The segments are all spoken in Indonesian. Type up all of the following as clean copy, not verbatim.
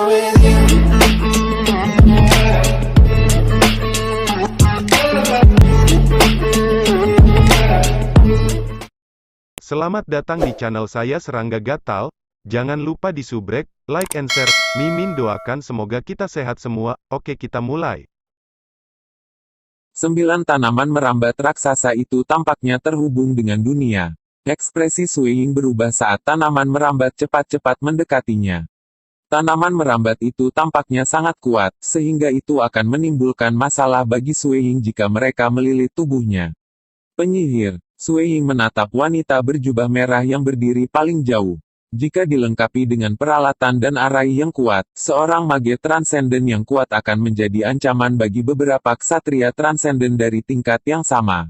with you. Selamat datang di channel saya Serangga Gatal. Jangan lupa di subrek, like and share. Mimin doakan semoga kita sehat semua. Oke, kita mulai. 9 tanaman merambat raksasa itu tampaknya terhubung dengan dunia. Ekspresi Sue Ying berubah saat tanaman merambat cepat-cepat mendekatinya. Tanaman merambat itu tampaknya sangat kuat, sehingga itu akan menimbulkan masalah bagi Sue Ying jika mereka melilit tubuhnya. Penyihir, Sue Ying menatap wanita berjubah merah yang berdiri paling jauh. Jika dilengkapi dengan peralatan dan arai yang kuat, seorang mage transenden yang kuat akan menjadi ancaman bagi beberapa ksatria transenden dari tingkat yang sama.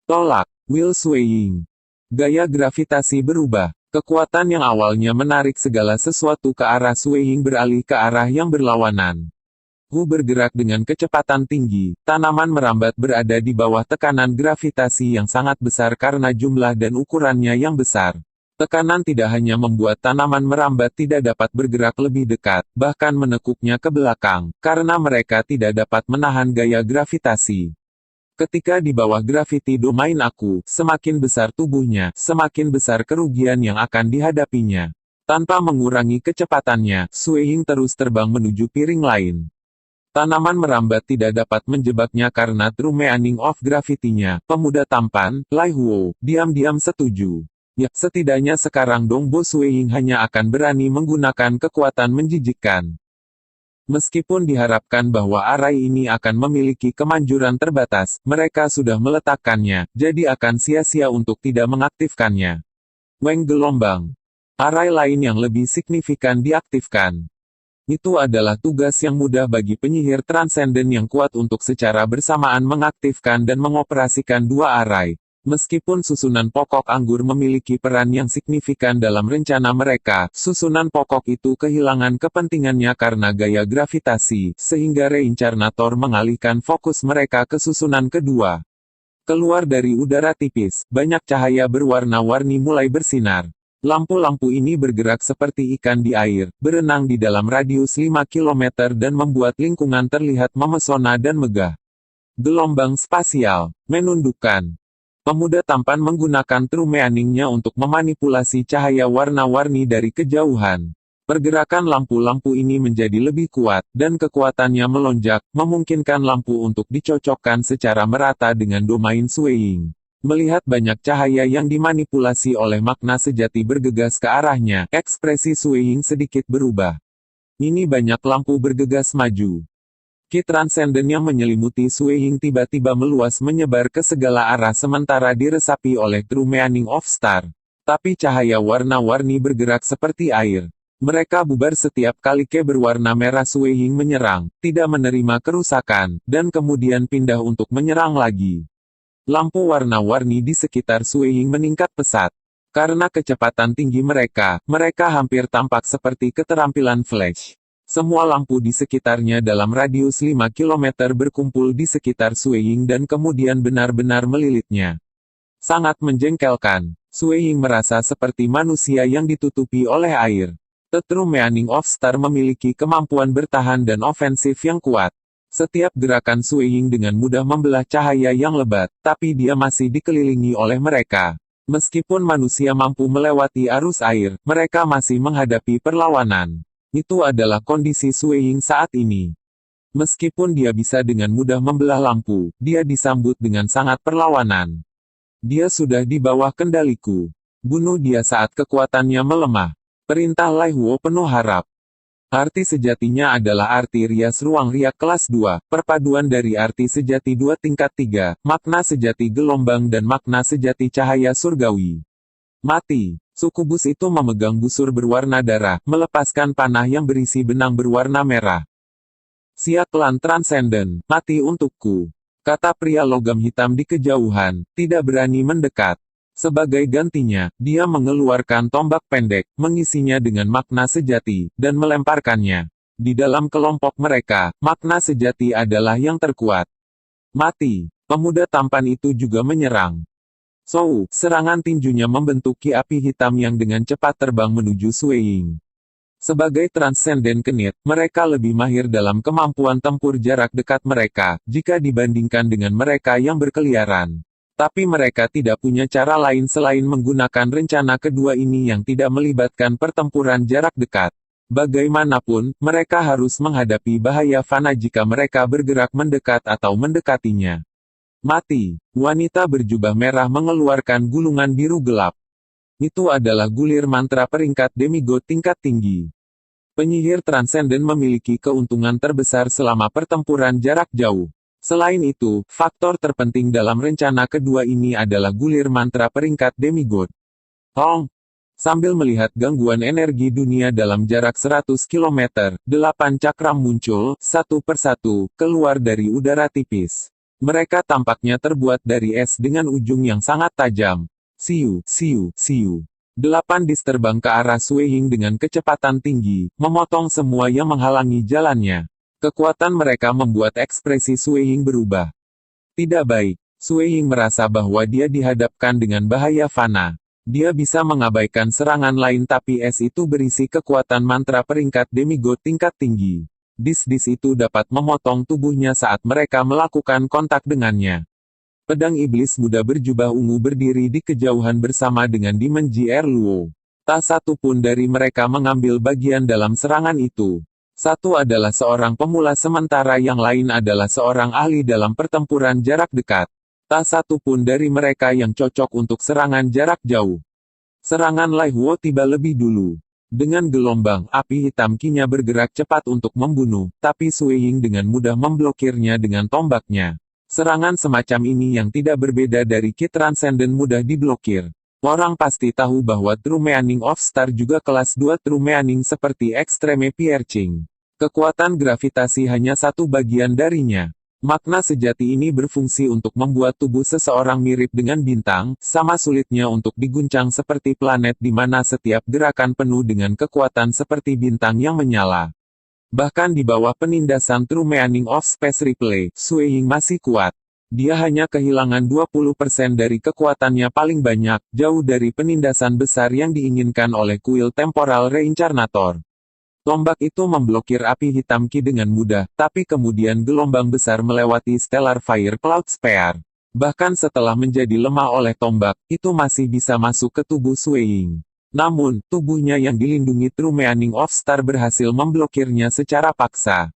Tolak, Will Sue Ying. Gaya gravitasi berubah. Kekuatan yang awalnya menarik segala sesuatu ke arah Sue Ying beralih ke arah yang berlawanan. Hu bergerak dengan kecepatan tinggi, tanaman merambat berada di bawah tekanan gravitasi yang sangat besar karena jumlah dan ukurannya yang besar. Tekanan tidak hanya membuat tanaman merambat tidak dapat bergerak lebih dekat, bahkan menekuknya ke belakang, karena mereka tidak dapat menahan gaya gravitasi. Ketika di bawah graviti domain aku, semakin besar tubuhnya, semakin besar kerugian yang akan dihadapinya. Tanpa mengurangi kecepatannya, Sue Ying terus terbang menuju piring lain. Tanaman merambat tidak dapat menjebaknya karena true meaning of gravity-nya. Pemuda tampan, Lai Huo, diam-diam setuju. Ya, setidaknya sekarang Dongbo Sue Ying hanya akan berani menggunakan kekuatan menjijikkan. Meskipun diharapkan bahwa arai ini akan memiliki kemanjuran terbatas, mereka sudah meletakkannya, jadi akan sia-sia untuk tidak mengaktifkannya. Weng gelombang. Arai lain yang lebih signifikan diaktifkan. Itu adalah tugas yang mudah bagi penyihir transenden yang kuat untuk secara bersamaan mengaktifkan dan mengoperasikan dua arai. Meskipun susunan pokok anggur memiliki peran yang signifikan dalam rencana mereka, susunan pokok itu kehilangan kepentingannya karena gaya gravitasi, sehingga reincarnator mengalihkan fokus mereka ke susunan kedua. Keluar dari udara tipis, banyak cahaya berwarna-warni mulai bersinar. Lampu-lampu ini bergerak seperti ikan di air, berenang di dalam radius 5 km dan membuat lingkungan terlihat memesona dan megah. Gelombang spasial, menundukkan. Pemuda tampan menggunakan true meaning-nya untuk memanipulasi cahaya warna-warni dari kejauhan. Pergerakan lampu-lampu ini menjadi lebih kuat, dan kekuatannya melonjak, memungkinkan lampu untuk dicocokkan secara merata dengan domain Sue Ying. Melihat banyak cahaya yang dimanipulasi oleh makna sejati bergegas ke arahnya, ekspresi Sue Ying sedikit berubah. Ini banyak lampu bergegas maju. Ki transenden yang menyelimuti Sue Ying tiba-tiba meluas menyebar ke segala arah sementara diresapi oleh true meaning of star. Tapi cahaya warna-warni bergerak seperti air. Mereka bubar setiap kali ke berwarna merah Sue Ying menyerang, tidak menerima kerusakan, dan kemudian pindah untuk menyerang lagi. Lampu warna-warni di sekitar Sue Ying meningkat pesat. Karena kecepatan tinggi mereka hampir tampak seperti keterampilan flash. Semua lampu di sekitarnya dalam radius 5 km berkumpul di sekitar Sue Ying dan kemudian benar-benar melilitnya. Sangat menjengkelkan. Sue Ying merasa seperti manusia yang ditutupi oleh air. The True Meaning of Star memiliki kemampuan bertahan dan ofensif yang kuat. Setiap gerakan Sue Ying dengan mudah membelah cahaya yang lebat, tapi dia masih dikelilingi oleh mereka. Meskipun manusia mampu melewati arus air, mereka masih menghadapi perlawanan. Itu adalah kondisi Sue Ying saat ini. Meskipun dia bisa dengan mudah membelah lampu, dia disambut dengan sangat perlawanan. Dia sudah di bawah kendaliku. Bunuh dia saat kekuatannya melemah. Perintah Lai Huo penuh harap. Arti sejatinya adalah arti rias ruang riak kelas 2, perpaduan dari arti sejati 2 tingkat 3, makna sejati gelombang dan makna sejati cahaya surgawi. Mati. Sukubus itu memegang busur berwarna darah, melepaskan panah yang berisi benang berwarna merah. Siak klan transenden, mati untukku. Kata pria logam hitam di kejauhan, tidak berani mendekat. Sebagai gantinya, dia mengeluarkan tombak pendek, mengisinya dengan makna sejati, dan melemparkannya. Di dalam kelompok mereka, makna sejati adalah yang terkuat. Mati. Pemuda tampan itu juga menyerang. Serangan tinjunya membentuk ki api hitam yang dengan cepat terbang menuju Sue Ying. Sebagai transenden kenit, mereka lebih mahir dalam kemampuan tempur jarak dekat mereka, jika dibandingkan dengan mereka yang berkeliaran. Tapi mereka tidak punya cara lain selain menggunakan rencana kedua ini yang tidak melibatkan pertempuran jarak dekat. Bagaimanapun, mereka harus menghadapi bahaya fana jika mereka bergerak mendekat atau mendekatinya. Mati. Wanita berjubah merah mengeluarkan gulungan biru gelap. Itu adalah gulir mantra peringkat demigod tingkat tinggi. Penyihir transenden memiliki keuntungan terbesar selama pertempuran jarak jauh. Selain itu, faktor terpenting dalam rencana kedua ini adalah gulir mantra peringkat demigod. Hong! Sambil melihat gangguan energi dunia dalam jarak 100 km, 8 cakram muncul, satu persatu, keluar dari udara tipis. Mereka tampaknya terbuat dari es dengan ujung yang sangat tajam. Siu, siu, siu. 8 dis terbang ke arah Sui Ying dengan kecepatan tinggi, memotong semua yang menghalangi jalannya. Kekuatan mereka membuat ekspresi Sui Ying berubah. Tidak baik. Sui Ying merasa bahwa dia dihadapkan dengan bahaya fana. Dia bisa mengabaikan serangan lain tapi es itu berisi kekuatan mantra peringkat demigod tingkat tinggi. Dis-dis itu dapat memotong tubuhnya saat mereka melakukan kontak dengannya. Pedang iblis muda berjubah ungu berdiri di kejauhan bersama dengan Demon Jr. Luo. Tak satu pun dari mereka mengambil bagian dalam serangan itu. Satu adalah seorang pemula sementara yang lain adalah seorang ahli dalam pertempuran jarak dekat. Tak satu pun dari mereka yang cocok untuk serangan jarak jauh. Serangan Lai Huo tiba lebih dulu. Dengan gelombang api hitam kinya bergerak cepat untuk membunuh, tapi Sui Ying dengan mudah memblokirnya dengan tombaknya. Serangan semacam ini yang tidak berbeda dari Ki Transcendent mudah diblokir. Orang pasti tahu bahwa True Meaning of Star juga kelas 2 True Meaning seperti Extreme Piercing. Kekuatan gravitasi hanya satu bagian darinya. Makna sejati ini berfungsi untuk membuat tubuh seseorang mirip dengan bintang, sama sulitnya untuk diguncang seperti planet di mana setiap gerakan penuh dengan kekuatan seperti bintang yang menyala. Bahkan di bawah penindasan True Meaning of Space Replay, Sui Ying masih kuat. Dia hanya kehilangan 20% dari kekuatannya paling banyak, jauh dari penindasan besar yang diinginkan oleh kuil Temporal Reincarnator. Tombak itu memblokir api hitam Ki dengan mudah, tapi kemudian gelombang besar melewati Stellar Fire Cloud Spear. Bahkan setelah menjadi lemah oleh tombak, itu masih bisa masuk ke tubuh Sui Ying. Namun, tubuhnya yang dilindungi True Meaning of Star berhasil memblokirnya secara paksa.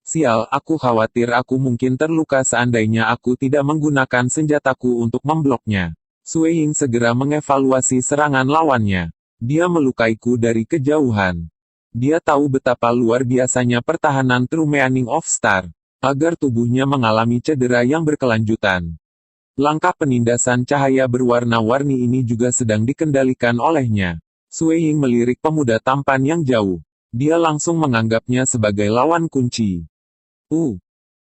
Sial, aku khawatir aku mungkin terluka seandainya aku tidak menggunakan senjataku untuk membloknya. Sui Ying segera mengevaluasi serangan lawannya. Dia melukaiku dari kejauhan. Dia tahu betapa luar biasanya pertahanan True Meaning of Star, agar tubuhnya mengalami cedera yang berkelanjutan. Langkah penindasan cahaya berwarna-warni ini juga sedang dikendalikan olehnya. Sui Ying melirik pemuda tampan yang jauh. Dia langsung menganggapnya sebagai lawan kunci.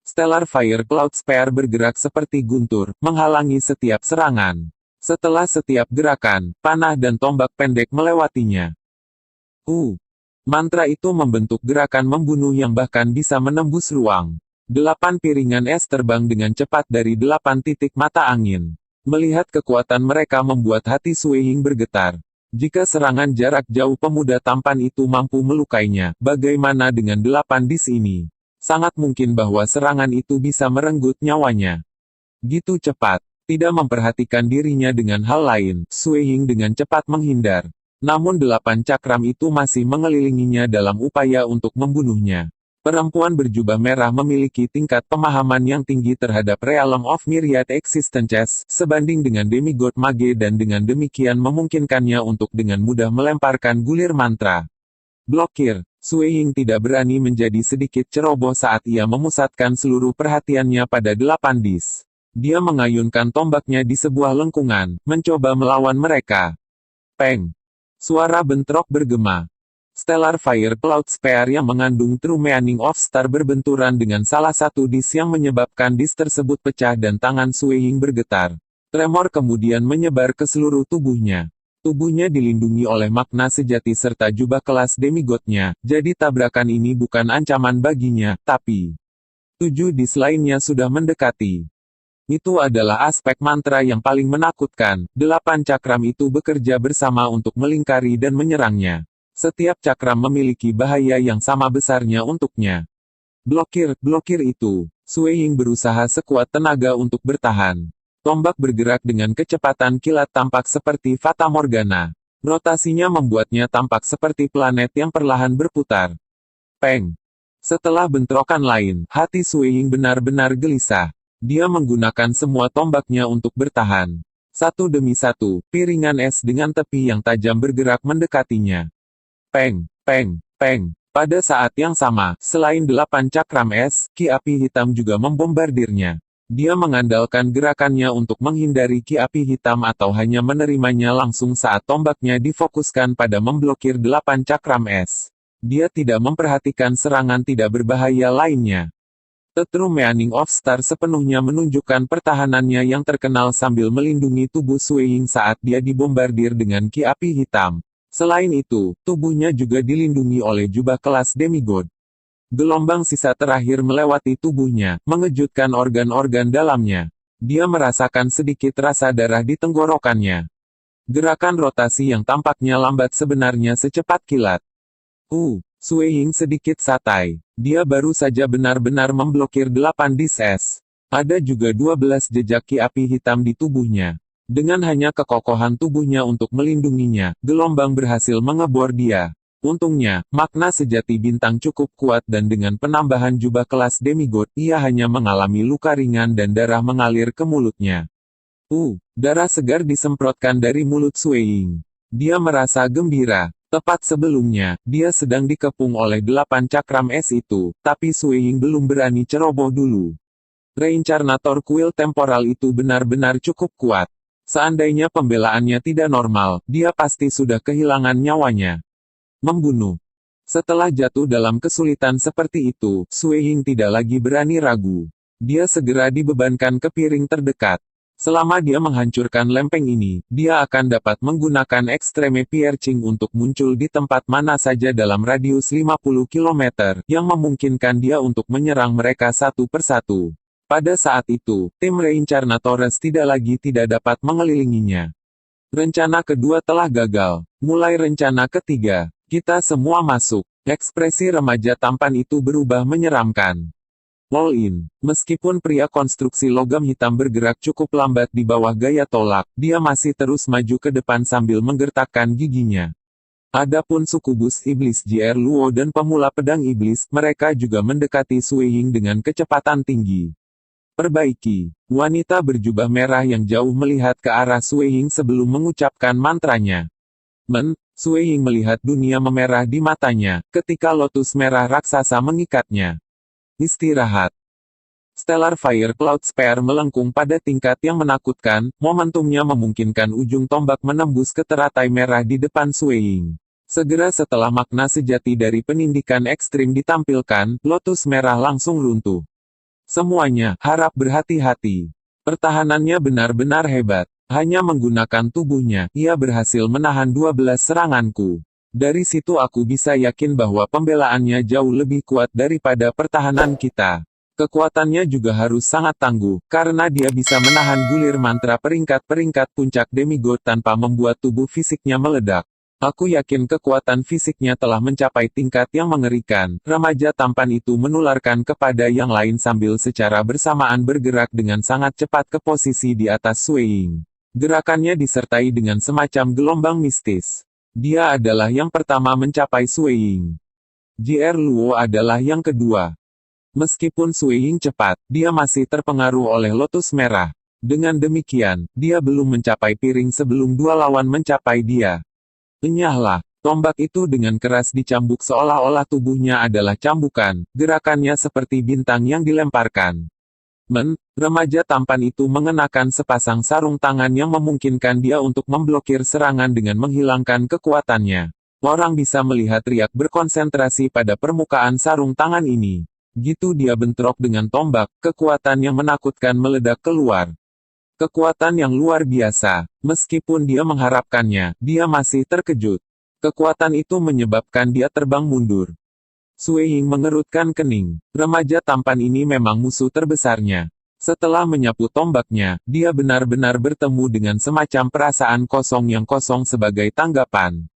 Stellar Fire Cloud Spear bergerak seperti guntur, menghalangi setiap serangan. Setelah setiap gerakan, panah dan tombak pendek melewatinya. Mantra itu membentuk gerakan membunuh yang bahkan bisa menembus ruang. 8 piringan es terbang dengan cepat dari 8 titik mata angin. Melihat kekuatan mereka membuat hati Sui Ying bergetar. Jika serangan jarak jauh pemuda tampan itu mampu melukainya, bagaimana dengan 8 dis ini? Sangat mungkin bahwa serangan itu bisa merenggut nyawanya. Gitu cepat. Tidak memperhatikan dirinya dengan hal lain, Sui Ying dengan cepat menghindar. Namun 8 cakram itu masih mengelilinginya dalam upaya untuk membunuhnya. Perempuan berjubah merah memiliki tingkat pemahaman yang tinggi terhadap Realm of Myriad Existences, sebanding dengan demigod mage dan dengan demikian memungkinkannya untuk dengan mudah melemparkan gulir mantra. Blokir. Sui Ying tidak berani menjadi sedikit ceroboh saat ia memusatkan seluruh perhatiannya pada 8 dis. Dia mengayunkan tombaknya di sebuah lengkungan, mencoba melawan mereka. Peng. Suara bentrok bergema. Stellar Fire Cloud Spear yang mengandung True Meaning of Star berbenturan dengan salah satu dis yang menyebabkan dis tersebut pecah dan tangan Sui Ying bergetar. Tremor kemudian menyebar ke seluruh tubuhnya. Tubuhnya dilindungi oleh makna sejati serta jubah kelas demigodnya, jadi tabrakan ini bukan ancaman baginya, tapi 7 dis lainnya sudah mendekati. Itu adalah aspek mantra yang paling menakutkan. 8 cakram itu bekerja bersama untuk melingkari dan menyerangnya. Setiap cakram memiliki bahaya yang sama besarnya untuknya. Blokir itu. Sui Ying berusaha sekuat tenaga untuk bertahan. Tombak bergerak dengan kecepatan kilat tampak seperti Fata Morgana. Rotasinya membuatnya tampak seperti planet yang perlahan berputar. Peng. Setelah bentrokan lain, hati Sui Ying benar-benar gelisah. Dia menggunakan semua tombaknya untuk bertahan. Satu demi satu, piringan es dengan tepi yang tajam bergerak mendekatinya. Peng, peng, peng. Pada saat yang sama, selain 8 cakram es, ki api hitam juga membombardirnya. Dia mengandalkan gerakannya untuk menghindari ki api hitam atau hanya menerimanya langsung saat tombaknya difokuskan pada memblokir 8 cakram es. Dia tidak memperhatikan serangan tidak berbahaya lainnya. The True Meaning of Star sepenuhnya menunjukkan pertahanannya yang terkenal sambil melindungi tubuh Sui Ying saat dia dibombardir dengan ki api hitam. Selain itu, tubuhnya juga dilindungi oleh jubah kelas demigod. Gelombang sisa terakhir melewati tubuhnya, mengejutkan organ-organ dalamnya. Dia merasakan sedikit rasa darah di tenggorokannya. Gerakan rotasi yang tampaknya lambat sebenarnya secepat kilat. Sui Ying sedikit santai. Dia baru saja benar-benar memblokir 8 dis es. Ada juga 12 jejak ki api hitam di tubuhnya. Dengan hanya kekokohan tubuhnya untuk melindunginya, gelombang berhasil mengebor dia. Untungnya, makna sejati bintang cukup kuat dan dengan penambahan jubah kelas demigod, ia hanya mengalami luka ringan dan darah mengalir ke mulutnya. Darah segar disemprotkan dari mulut Sui Ying. Dia merasa gembira. Tepat sebelumnya, dia sedang dikepung oleh 8 cakram es itu, tapi Sui Ying belum berani ceroboh dulu. Reincarnator kuil temporal itu benar-benar cukup kuat. Seandainya pembelaannya tidak normal, dia pasti sudah kehilangan nyawanya. Membunuh. Setelah jatuh dalam kesulitan seperti itu, Sui Ying tidak lagi berani ragu. Dia segera dibebankan ke piring terdekat. Selama dia menghancurkan lempeng ini, dia akan dapat menggunakan Extreme Piercing untuk muncul di tempat mana saja dalam radius 50 km, yang memungkinkan dia untuk menyerang mereka satu persatu. Pada saat itu, tim Reincarnatores tidak dapat mengelilinginya. Rencana kedua telah gagal. Mulai rencana ketiga, kita semua masuk. Ekspresi remaja tampan itu berubah menyeramkan. All in. Meskipun pria konstruksi logam hitam bergerak cukup lambat di bawah gaya tolak, dia masih terus maju ke depan sambil menggertakkan giginya. Adapun sukubus iblis JR Luo dan pemula pedang iblis, mereka juga mendekati Sui Ying dengan kecepatan tinggi. Perbaiki. Wanita berjubah merah yang jauh melihat ke arah Sui Ying sebelum mengucapkan mantranya. Sui Ying melihat dunia memerah di matanya, ketika lotus merah raksasa mengikatnya. Istirahat. Stellar Fire Cloud Spear melengkung pada tingkat yang menakutkan, momentumnya memungkinkan ujung tombak menembus ke teratai merah di depan Sui Ying. Segera setelah makna sejati dari penindikan ekstrim ditampilkan, lotus merah langsung runtuh. Semuanya, harap berhati-hati. Pertahanannya benar-benar hebat. Hanya menggunakan tubuhnya, ia berhasil menahan 12 seranganku. Dari situ aku bisa yakin bahwa pembelaannya jauh lebih kuat daripada pertahanan kita. Kekuatannya juga harus sangat tangguh, karena dia bisa menahan gulir mantra peringkat-peringkat puncak demigod tanpa membuat tubuh fisiknya meledak. Aku yakin kekuatan fisiknya telah mencapai tingkat yang mengerikan. Remaja tampan itu menularkan kepada yang lain sambil secara bersamaan bergerak dengan sangat cepat ke posisi di atas Sui Ying. Gerakannya disertai dengan semacam gelombang mistis. Dia adalah yang pertama mencapai Sui Ying. JR Luo adalah yang kedua. Meskipun Sui Ying cepat, dia masih terpengaruh oleh lotus merah. Dengan demikian, dia belum mencapai piring sebelum dua lawan mencapai dia. Enyahlah, tombak itu dengan keras dicambuk seolah-olah tubuhnya adalah cambukan, gerakannya seperti bintang yang dilemparkan. Remaja tampan itu mengenakan sepasang sarung tangan yang memungkinkan dia untuk memblokir serangan dengan menghilangkan kekuatannya. Orang bisa melihat riak berkonsentrasi pada permukaan sarung tangan ini. Gitu dia bentrok dengan tombak, kekuatan yang menakutkan meledak keluar. Kekuatan yang luar biasa. Meskipun dia mengharapkannya, dia masih terkejut. Kekuatan itu menyebabkan dia terbang mundur. Sui Ying mengerutkan kening. Remaja tampan ini memang musuh terbesarnya. Setelah menyapu tombaknya, dia benar-benar bertemu dengan semacam perasaan kosong yang kosong sebagai tanggapan.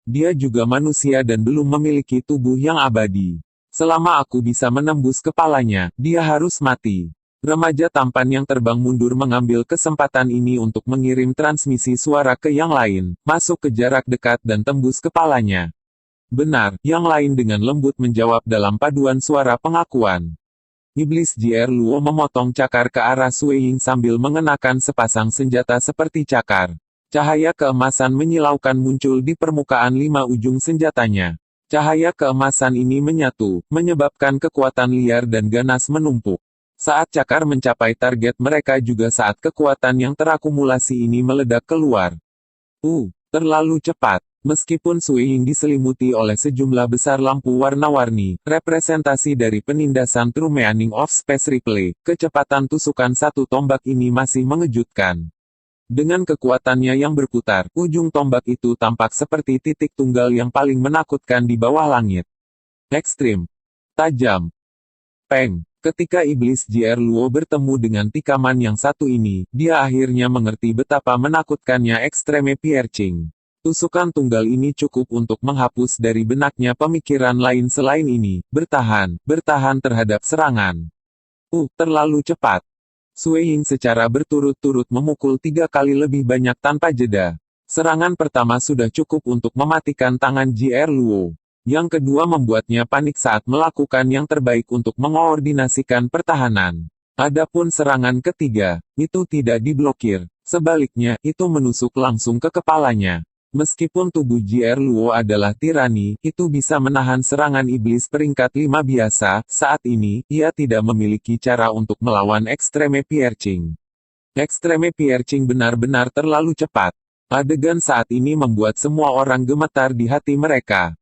Dia juga manusia dan belum memiliki tubuh yang abadi. Selama aku bisa menembus kepalanya, dia harus mati. Remaja tampan yang terbang mundur mengambil kesempatan ini untuk mengirim transmisi suara ke yang lain, masuk ke jarak dekat dan tembus kepalanya. Benar, yang lain dengan lembut menjawab dalam paduan suara pengakuan. Iblis JR Luo memotong cakar ke arah Sui Ying sambil mengenakan sepasang senjata seperti cakar. Cahaya keemasan menyilaukan muncul di permukaan 5 ujung senjatanya. Cahaya keemasan ini menyatu, menyebabkan kekuatan liar dan ganas menumpuk. Saat cakar mencapai target mereka juga saat kekuatan yang terakumulasi ini meledak keluar. Terlalu cepat. Meskipun Sui Ying diselimuti oleh sejumlah besar lampu warna-warni, representasi dari penindasan True Meaning of Space Replay, kecepatan tusukan satu tombak ini masih mengejutkan. Dengan kekuatannya yang berputar, ujung tombak itu tampak seperti titik tunggal yang paling menakutkan di bawah langit. Ekstrim. Tajam. Peng. Ketika Iblis JR Luo bertemu dengan tikaman yang satu ini, dia akhirnya mengerti betapa menakutkannya Extreme Piercing. Tusukan tunggal ini cukup untuk menghapus dari benaknya pemikiran lain selain ini, bertahan terhadap serangan. Terlalu cepat. Sui Ying secara berturut-turut memukul 3 kali lebih banyak tanpa jeda. Serangan pertama sudah cukup untuk mematikan tangan JR Luo. Yang kedua membuatnya panik saat melakukan yang terbaik untuk mengoordinasikan pertahanan. Adapun serangan ketiga, itu tidak diblokir. Sebaliknya, itu menusuk langsung ke kepalanya. Meskipun tubuh JR Luo adalah tirani, itu bisa menahan serangan iblis peringkat 5 biasa, saat ini, ia tidak memiliki cara untuk melawan Extreme Piercing. Extreme Piercing benar-benar terlalu cepat. Adegan saat ini membuat semua orang gemetar di hati mereka.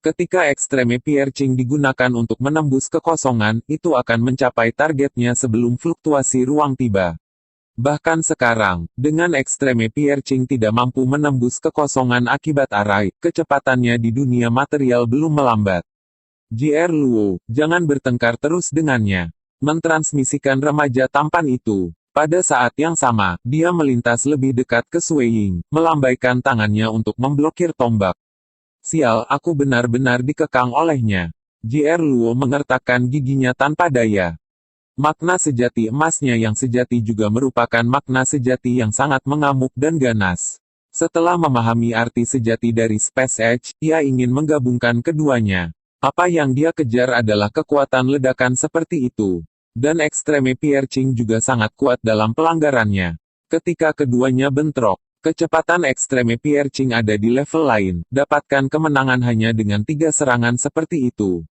Ketika Extreme Piercing digunakan untuk menembus kekosongan, itu akan mencapai targetnya sebelum fluktuasi ruang tiba. Bahkan sekarang, dengan Extreme Piercing tidak mampu menembus kekosongan akibat arai, kecepatannya di dunia material belum melambat. JR Luo, jangan bertengkar terus dengannya. Mentransmisikan remaja tampan itu. Pada saat yang sama, dia melintas lebih dekat ke Sui Ying, melambaikan tangannya untuk memblokir tombak. Sial, aku benar-benar dikekang olehnya. JR Luo mengertakkan giginya tanpa daya. Makna sejati emasnya yang sejati juga merupakan makna sejati yang sangat mengamuk dan ganas. Setelah memahami arti sejati dari Space Edge, ia ingin menggabungkan keduanya. Apa yang dia kejar adalah kekuatan ledakan seperti itu. Dan Extreme Piercing juga sangat kuat dalam pelanggarannya. Ketika keduanya bentrok, kecepatan Extreme Piercing ada di level lain, dapatkan kemenangan hanya dengan 3 serangan seperti itu.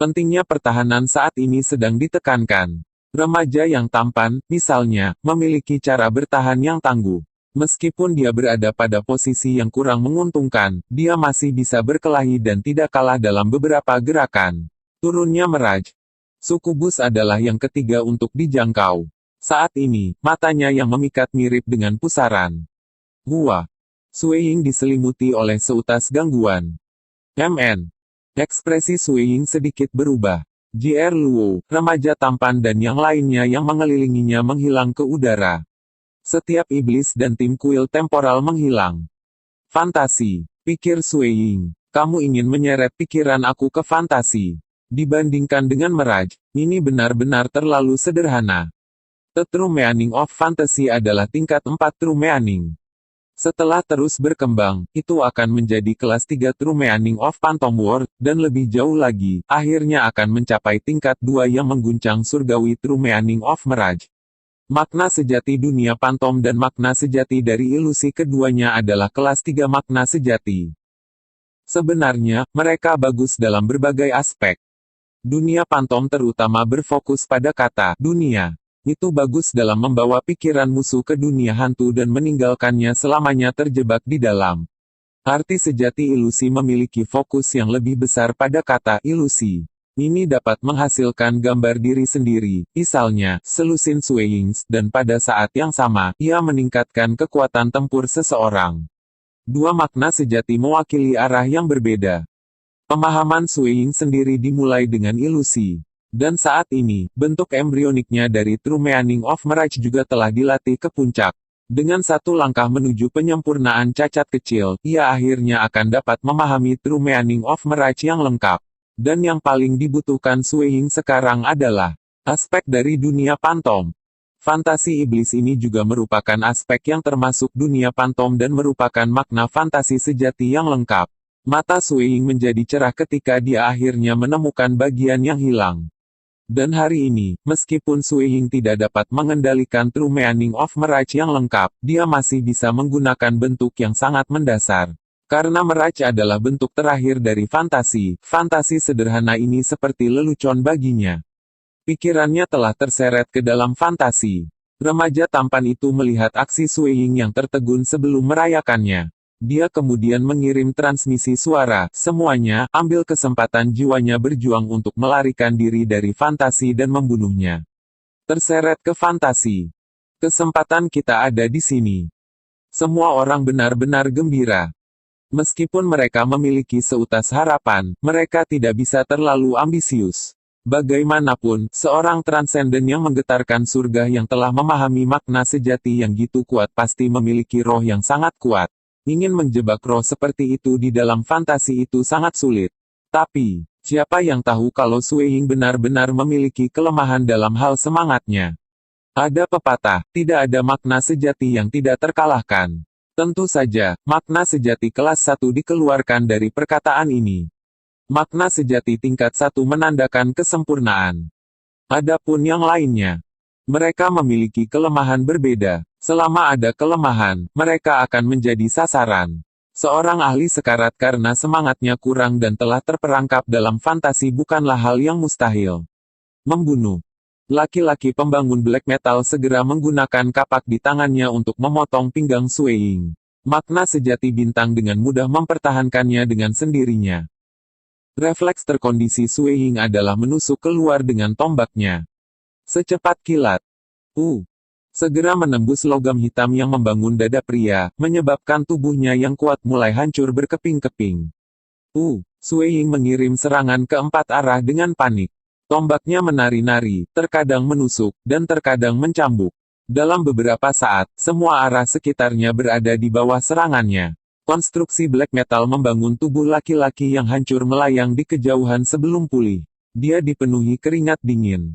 Pentingnya pertahanan saat ini sedang ditekankan. Remaja yang tampan, misalnya, memiliki cara bertahan yang tangguh. Meskipun dia berada pada posisi yang kurang menguntungkan, dia masih bisa berkelahi dan tidak kalah dalam beberapa gerakan. Turunnya Meraj. Sukubus adalah yang ketiga untuk dijangkau. Saat ini, matanya yang memikat mirip dengan pusaran. Sui Ying diselimuti oleh seutas gangguan. Ekspresi Sui Ying sedikit berubah. JR Luo, remaja tampan dan yang lainnya yang mengelilinginya menghilang ke udara. Setiap iblis dan tim kuil temporal menghilang. Fantasi, pikir Sui Ying. Kamu ingin menyeret pikiran aku ke fantasi. Dibandingkan dengan Meraj, ini benar-benar terlalu sederhana. The True Meaning of Fantasy adalah tingkat 4 True Meaning. Setelah terus berkembang, itu akan menjadi kelas 3 True Meaning of Phantom World, dan lebih jauh lagi, akhirnya akan mencapai tingkat 2 yang mengguncang surgawi True Meaning of Meraj. Makna sejati dunia Phantom dan makna sejati dari ilusi keduanya adalah kelas 3 makna sejati. Sebenarnya, mereka bagus dalam berbagai aspek. Dunia Phantom terutama berfokus pada kata dunia. Itu bagus dalam membawa pikiran musuh ke dunia hantu dan meninggalkannya selamanya terjebak di dalam. Arti sejati ilusi memiliki fokus yang lebih besar pada kata ilusi. Ini dapat menghasilkan gambar diri sendiri, misalnya, selusin Sui Ying, dan pada saat yang sama, ia meningkatkan kekuatan tempur seseorang. Dua makna sejati mewakili arah yang berbeda. Pemahaman Sui Ying sendiri dimulai dengan ilusi. Dan saat ini, bentuk embrioniknya dari True Meaning of Meraj juga telah dilatih ke puncak. Dengan satu langkah menuju penyempurnaan cacat kecil, ia akhirnya akan dapat memahami true meaning of Mirage yang lengkap. Dan yang paling dibutuhkan Sui Ying sekarang adalah aspek dari dunia pantom. Fantasi iblis ini juga merupakan aspek yang termasuk dunia pantom dan merupakan makna fantasi sejati yang lengkap. Mata Sui Ying menjadi cerah ketika dia akhirnya menemukan bagian yang hilang. Dan hari ini, meskipun Sui Ying tidak dapat mengendalikan true meaning of Mirage yang lengkap, dia masih bisa menggunakan bentuk yang sangat mendasar. Karena Mirage adalah bentuk terakhir dari fantasi, fantasi sederhana ini seperti lelucon baginya. Pikirannya telah terseret ke dalam fantasi. Remaja tampan itu melihat aksi Sui Ying yang tertegun sebelum merayakannya. Dia kemudian mengirim transmisi suara, semuanya, ambil kesempatan jiwanya berjuang untuk melarikan diri dari fantasi dan membunuhnya. Terseret ke fantasi. Kesempatan kita ada di sini. Semua orang benar-benar gembira. Meskipun mereka memiliki seutas harapan, mereka tidak bisa terlalu ambisius. Bagaimanapun, seorang transenden yang menggetarkan surga yang telah memahami makna sejati yang gitu kuat pasti memiliki roh yang sangat kuat. Ingin menjebak roh seperti itu di dalam fantasi itu sangat sulit. Tapi, siapa yang tahu kalau Sui Ying benar-benar memiliki kelemahan dalam hal semangatnya? Ada pepatah, tidak ada makna sejati yang tidak terkalahkan. Tentu saja, makna sejati kelas 1 dikeluarkan dari perkataan ini. Makna sejati tingkat 1 menandakan kesempurnaan. Adapun yang lainnya, mereka memiliki kelemahan berbeda. Selama ada kelemahan, mereka akan menjadi sasaran. Seorang ahli sekarat karena semangatnya kurang dan telah terperangkap dalam fantasi bukanlah hal yang mustahil. Membunuh. Laki-laki pembangun black metal segera menggunakan kapak di tangannya untuk memotong pinggang Sui Ying. Makna sejati bintang dengan mudah mempertahankannya dengan sendirinya. Refleks terkondisi Sui Ying adalah menusuk keluar dengan tombaknya. Secepat kilat. Segera menembus logam hitam yang membangun dada pria, menyebabkan tubuhnya yang kuat mulai hancur berkeping-keping. Sui Ying mengirim serangan ke 4 arah dengan panik. Tombaknya menari-nari, terkadang menusuk, dan terkadang mencambuk. Dalam beberapa saat, semua arah sekitarnya berada di bawah serangannya. Konstruksi black metal membangun tubuh laki-laki yang hancur melayang di kejauhan sebelum pulih. Dia dipenuhi keringat dingin.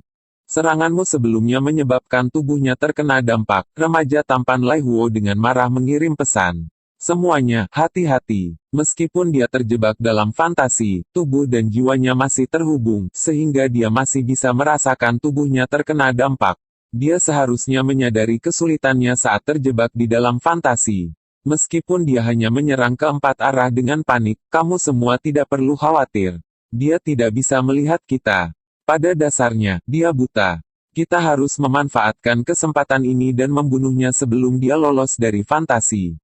Seranganmu sebelumnya menyebabkan tubuhnya terkena dampak. Remaja tampan Lai Huo dengan marah mengirim pesan. Semuanya, hati-hati. Meskipun dia terjebak dalam fantasi, tubuh dan jiwanya masih terhubung, sehingga dia masih bisa merasakan tubuhnya terkena dampak. Dia seharusnya menyadari kesulitannya saat terjebak di dalam fantasi. Meskipun dia hanya menyerang ke 4 arah dengan panik, kamu semua tidak perlu khawatir. Dia tidak bisa melihat kita. Pada dasarnya, dia buta. Kita harus memanfaatkan kesempatan ini dan membunuhnya sebelum dia lolos dari fantasi.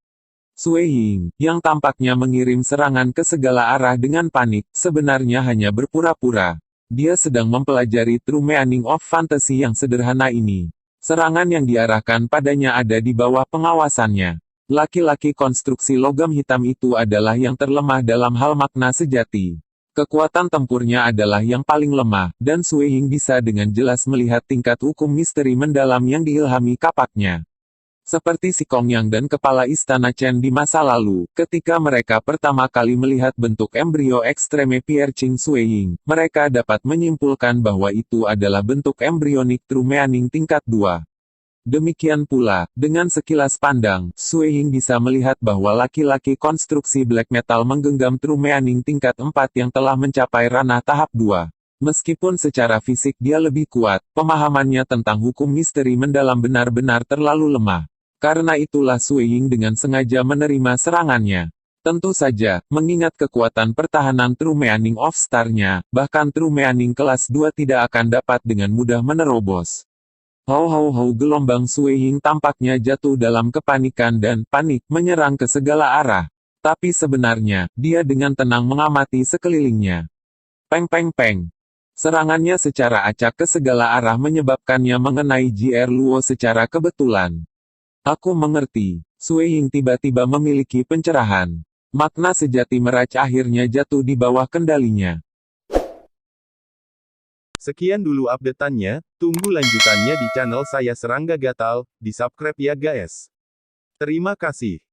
Sui Ying, yang tampaknya mengirim serangan ke segala arah dengan panik, sebenarnya hanya berpura-pura. Dia sedang mempelajari true meaning of fantasy yang sederhana ini. Serangan yang diarahkan padanya ada di bawah pengawasannya. Laki-laki konstruksi logam hitam itu adalah yang terlemah dalam hal makna sejati. Kekuatan tempurnya adalah yang paling lemah, dan Sui Ying bisa dengan jelas melihat tingkat hukum misteri mendalam yang diilhami kapaknya. Seperti si Kongyang dan kepala istana Chen di masa lalu, ketika mereka pertama kali melihat bentuk embrio ekstreme piercing Sui Ying, mereka dapat menyimpulkan bahwa itu adalah bentuk embrionik true meaning tingkat 2. Demikian pula, dengan sekilas pandang, Sui Ying bisa melihat bahwa laki-laki konstruksi black metal menggenggam true meaning tingkat 4 yang telah mencapai ranah tahap 2. Meskipun secara fisik dia lebih kuat, pemahamannya tentang hukum misteri mendalam benar-benar terlalu lemah. Karena itulah Sui Ying dengan sengaja menerima serangannya. Tentu saja, mengingat kekuatan pertahanan true meaning of star-nya, bahkan true meaning kelas 2 tidak akan dapat dengan mudah menerobos. Gelombang Sui Ying tampaknya jatuh dalam kepanikan dan panik menyerang ke segala arah. Tapi sebenarnya, dia dengan tenang mengamati sekelilingnya. Peng. Serangannya secara acak ke segala arah menyebabkannya mengenai JR Luo secara kebetulan. Aku mengerti. Sui Ying tiba-tiba memiliki pencerahan. Makna sejati Mirage akhirnya jatuh di bawah kendalinya. Sekian dulu update-annya, tunggu lanjutannya di channel saya Serangga Gatal, di subscribe ya guys. Terima kasih.